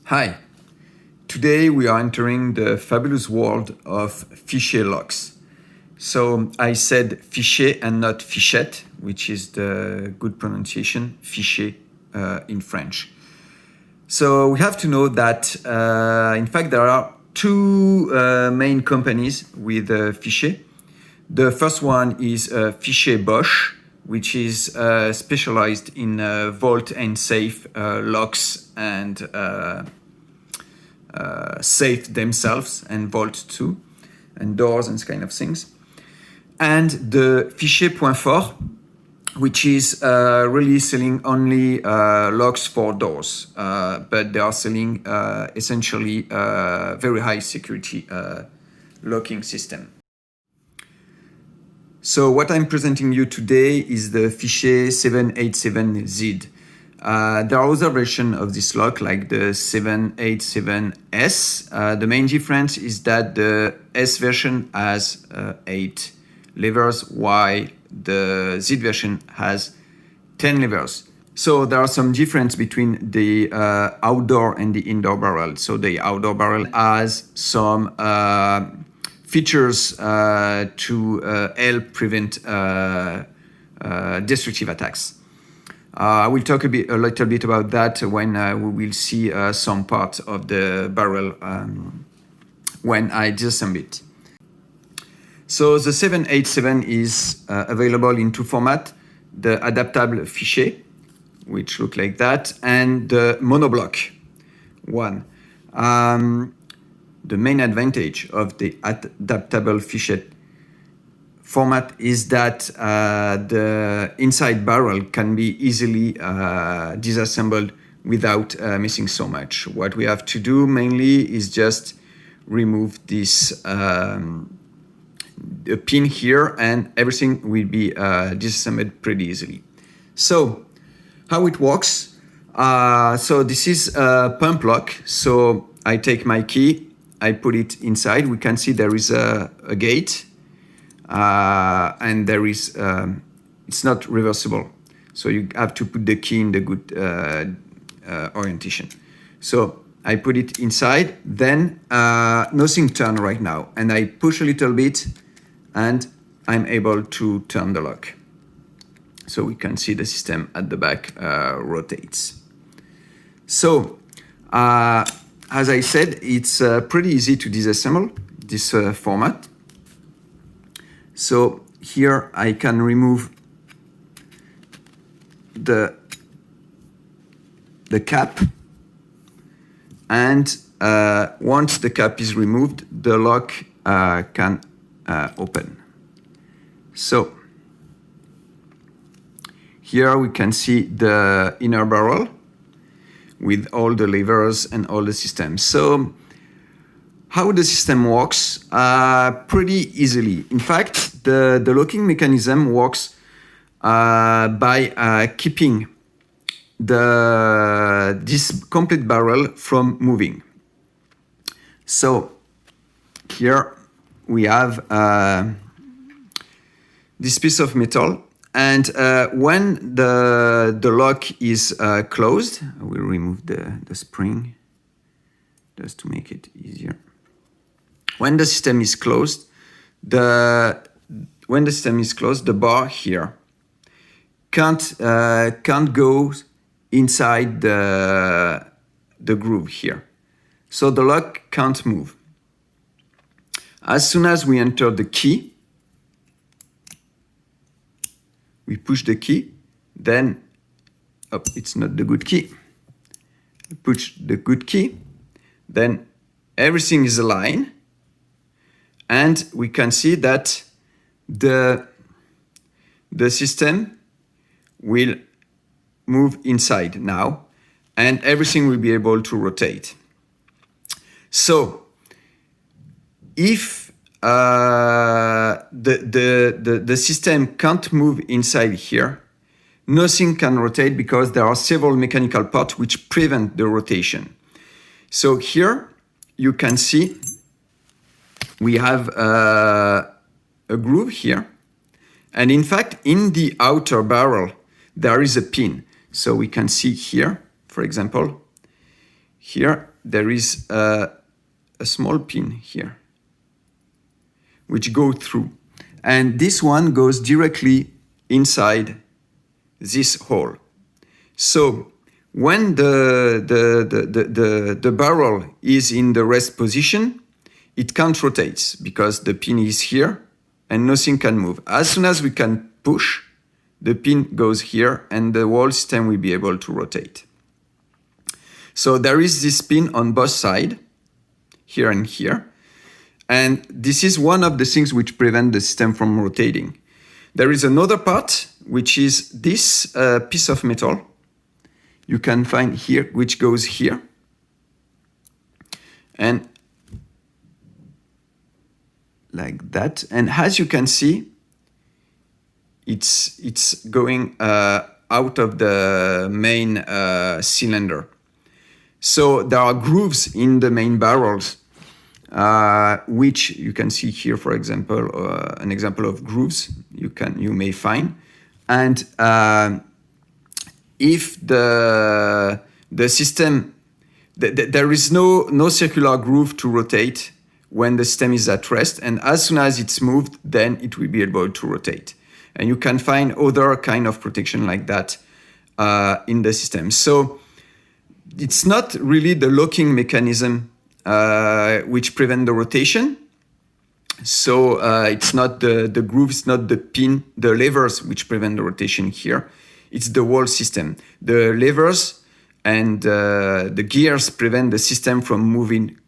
Hi, today we are entering the fabulous world of Fichet locks. So I said Fichet and not Fichet, which is the good pronunciation, Fichet in French. So we have to know that in fact there are two main companies with Fichet. The first one is Fichet Bosch, which is specialized in vault and safe locks and safe themselves and vault too, and doors and kind of things. And the Fichet.0, which is really selling only locks for doors, but they are selling essentially very high security locking system. So what I'm presenting you today is the Fichet 787Z. There are other versions of this lock, like the 787S. The main difference is that the S version has 8 levers, while the Z version has 10 levers. So there are some difference between the outdoor and the indoor barrel. So the outdoor barrel has some features to help prevent destructive attacks. I will talk a little bit about that when we will see some part of the barrel when I disassemble it. So the 787 is available in two formats: the adaptable Fichet, which look like that, and the monoblock one. The main advantage of the adaptable Fichet format is that the inside barrel can be easily disassembled without missing so much. What we have to do mainly is just remove this the pin here, and everything will be disassembled pretty easily. So how it works? So this is a pump lock. So I take my key, I put it inside. We can see there is a gate. And there is, it's not reversible. So you have to put the key in the good orientation. So I put it inside, then nothing turns right now. And I push a little bit and I'm able to turn the lock. So we can see the system at the back rotates. So as I said, it's pretty easy to disassemble this format. So here I can remove the cap, and once the cap is removed, the lock can open. So here we can see the inner barrel with all the levers and all the systems. So how the system works? Pretty easily. In fact, the locking mechanism works by keeping this complete barrel from moving. So here we have this piece of metal, and when the lock is closed, I will remove the spring just to make it easier. When the system is closed, the bar here can't go inside the groove here. So the lock can't move. As soon as we enter the key, we push the key, then, oh, it's not the good key. We push the good key, then everything is aligned. And we can see that the system will move inside now, and everything will be able to rotate. So if the system can't move inside here, nothing can rotate because there are several mechanical parts which prevent the rotation. So here you can see we have a groove here. And in fact, in the outer barrel, there is a pin. So we can see here, for example, here there is a small pin here, which go through. And this one goes directly inside this hole. So when the barrel is in the rest position, it can't rotate because the pin is here and nothing can move. As soon as we can push, the pin goes here and the whole system will be able to rotate. So there is this pin on both sides, here and here. And this is one of the things which prevent the system from rotating. There is another part, which is this piece of metal you can find here, which goes here. And like that. And as you can see, it's going out of the main cylinder. So there are grooves in the main barrels, which you can see here, for example, an example of grooves you may find. And if the system, there is no circular groove to rotate when the system is at rest, and as soon as it's moved, then it will be able to rotate. And you can find other kind of protection like that in the system. So it's not really the locking mechanism which prevent the rotation. So it's not the groove, it's not the pin, the levers which prevent the rotation here. It's the whole system. The levers and the gears prevent the system from moving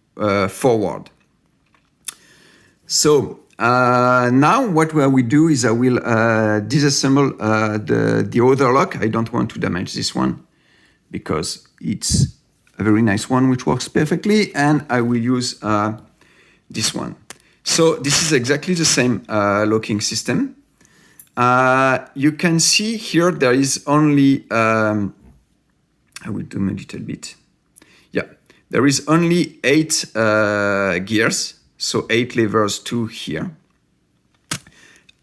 forward. So now what I will do is I will disassemble the other lock. I don't want to damage this one because it's a very nice one which works perfectly, and I will use this one. So this is exactly the same locking system. You can see here there is only, I will zoom a little bit. Yeah, there is only 8 gears. So 8 levers, 2 here.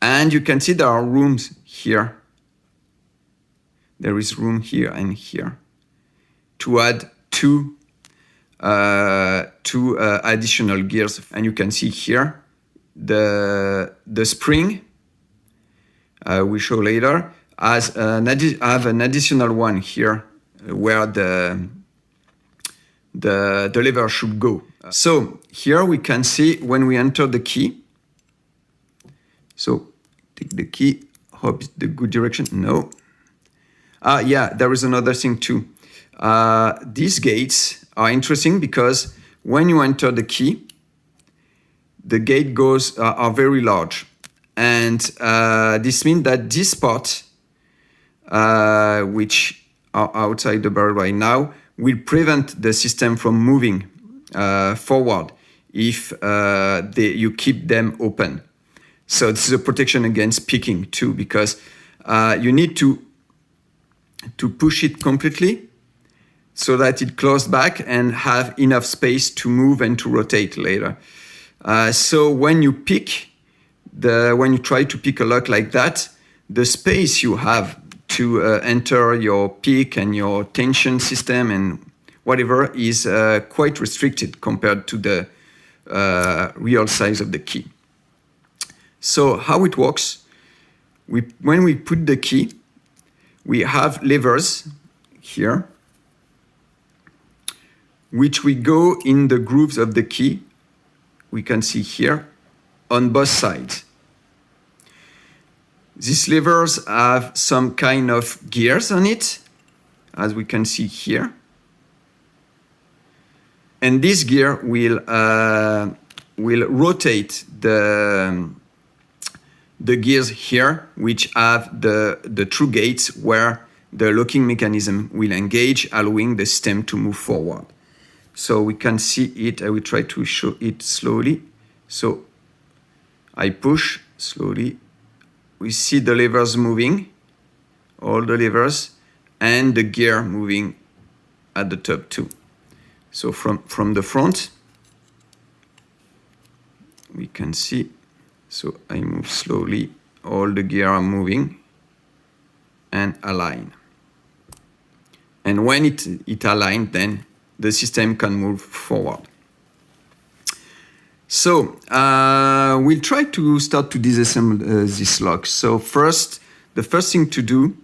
And you can see there are rooms here. There is room here and here to add two additional gears. And you can see here the spring, we show later, as have an additional one here where the lever should go. So here we can see when we enter the key. So take the key, hope it's the good direction. No. Yeah, there is another thing too. These gates are interesting because when you enter the key, the gate goes are very large. And this means that this part, which are outside the barrel right now, will prevent the system from moving forward if you keep them open. So this is a protection against picking too, because you need to push it completely so that it closes back and have enough space to move and to rotate later. So when you pick when you try to pick a lock like that, the space you have to enter your pick and your tension system and whatever is quite restricted compared to the real size of the key. So how it works, when we put the key, we have levers here, which we go in the grooves of the key. We can see here on both sides. These levers have some kind of gears on it, as we can see here. And this gear will rotate the gears here, which have the true gates where the locking mechanism will engage, allowing the stem to move forward. So we can see it. I will try to show it slowly. So I push slowly. We see the levers moving, all the levers, and the gear moving at the top too. So from the front, we can see. So I move slowly, all the gear are moving and align. And when it aligns, then the system can move forward. So we'll try to start to disassemble this lock. So the first thing to do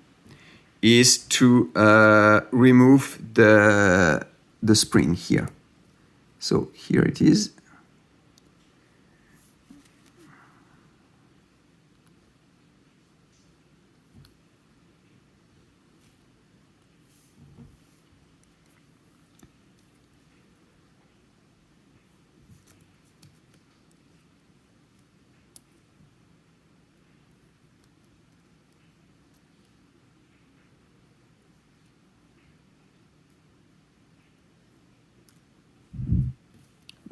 is to remove the spring here. So here it is.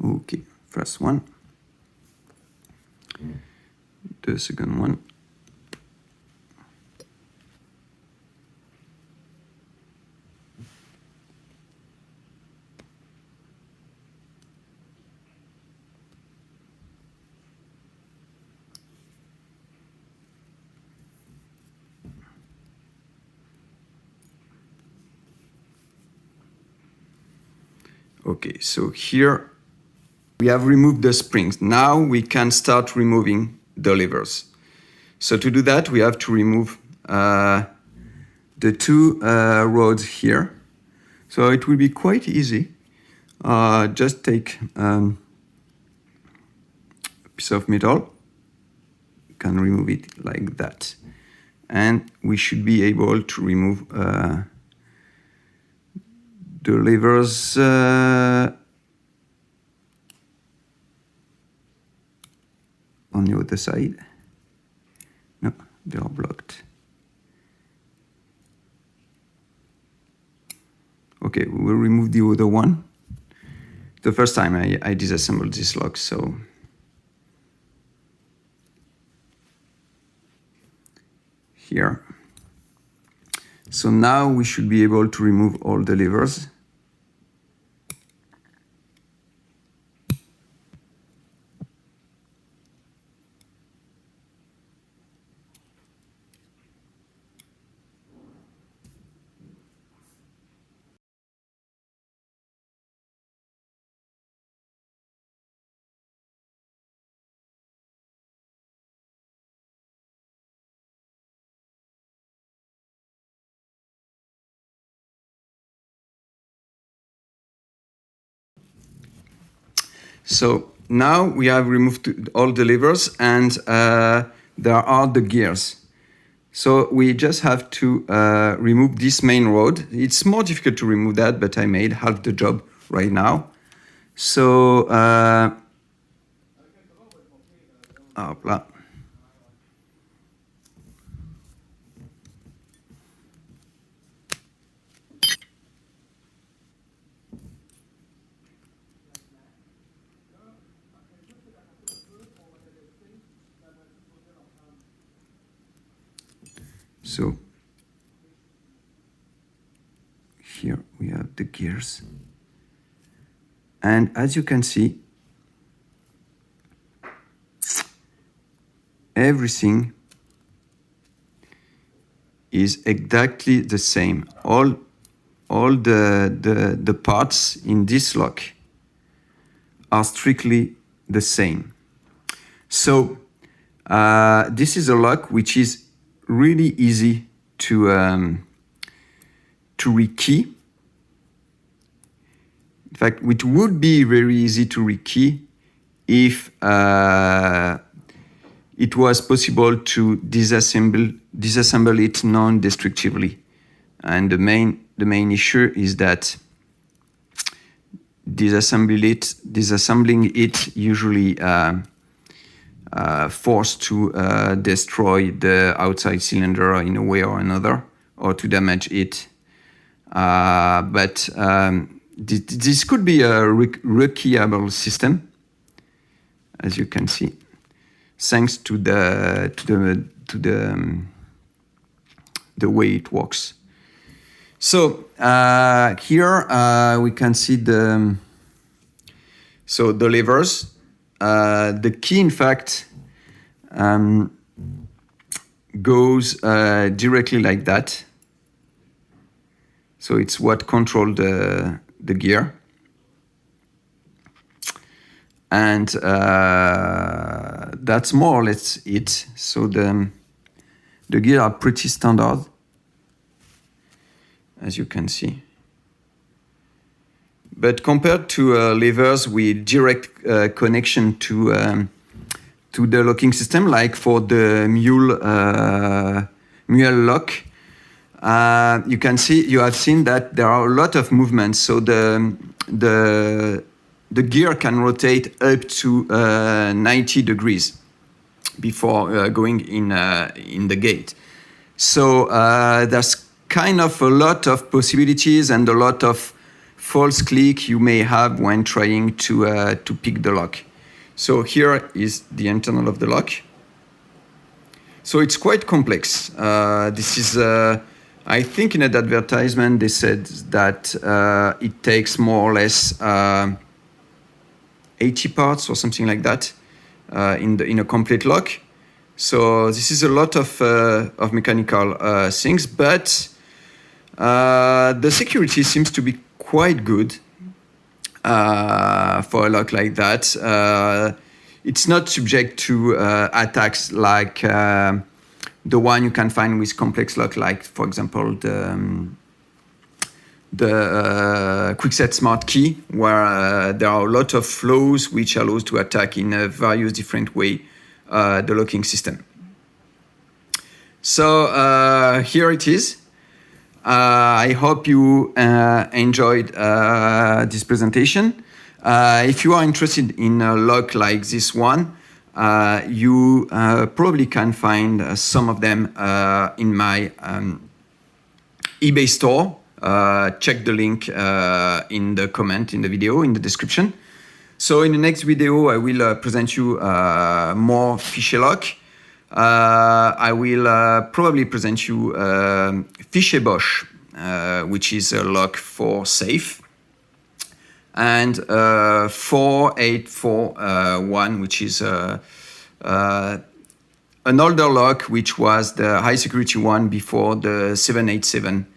Okay, first one. The second one. Okay, so here we have removed the springs. Now we can start removing the levers. So to do that, we have to remove the two rods here. So it will be quite easy. Just take a piece of metal, you can remove it like that. And we should be able to remove the levers on the other side. No, they are blocked. Okay, we will remove the other one. The first time I disassembled this lock, so here. So now we should be able to remove all the levers. So now we have removed all the levers, and there are the gears. So we just have to remove this main rod. It's more difficult to remove that, but I made half the job right now. So hopla. So here we have the gears. And as you can see, everything is exactly the same. All the parts in this lock are strictly the same. So this is a lock which is really easy to rekey. In fact, it would be very easy to rekey if it was possible to disassemble it non-destructively. And the main issue is that disassembling it usually forced to destroy the outside cylinder in a way or another, or to damage it. But this could be a rekeyable system, as you can see, thanks to the way it works. So here we can see the levers. The key, in fact, goes directly like that. So it's what controls the gear. And that's more or less it. So the gears are pretty standard, as you can see. But compared to levers with direct connection to the locking system, like for the mule lock, you have seen that there are a lot of movements. So the gear can rotate up to 90 degrees before going in the gate. So there's kind of a lot of possibilities and a lot of false click you may have when trying to pick the lock. So here is the internal of the lock. So it's quite complex. This is, I think in an advertisement they said that it takes more or less 80 parts or something like that in a complete lock. So this is a lot of mechanical things, but the security seems to be quite good for a lock like that. It's not subject to attacks like the one you can find with complex lock, like for example the Quickset Smart Key, where there are a lot of flaws which allows to attack in a various different way the locking system. So here it is. I hope you enjoyed this presentation. If you are interested in a lock like this one, you probably can find some of them in my eBay store. Check the link in the comment in the video, in the description. So in the next video, I will present you more Fichet lock. I will probably present you Fichet Bosch, which is a lock for safe, and 4841, which is an older lock, which was the high security one before the 787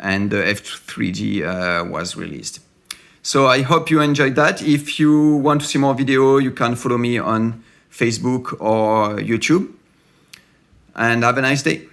and the F3G was released. So I hope you enjoyed that. If you want to see more video, you can follow me on Facebook or YouTube. And have a nice day.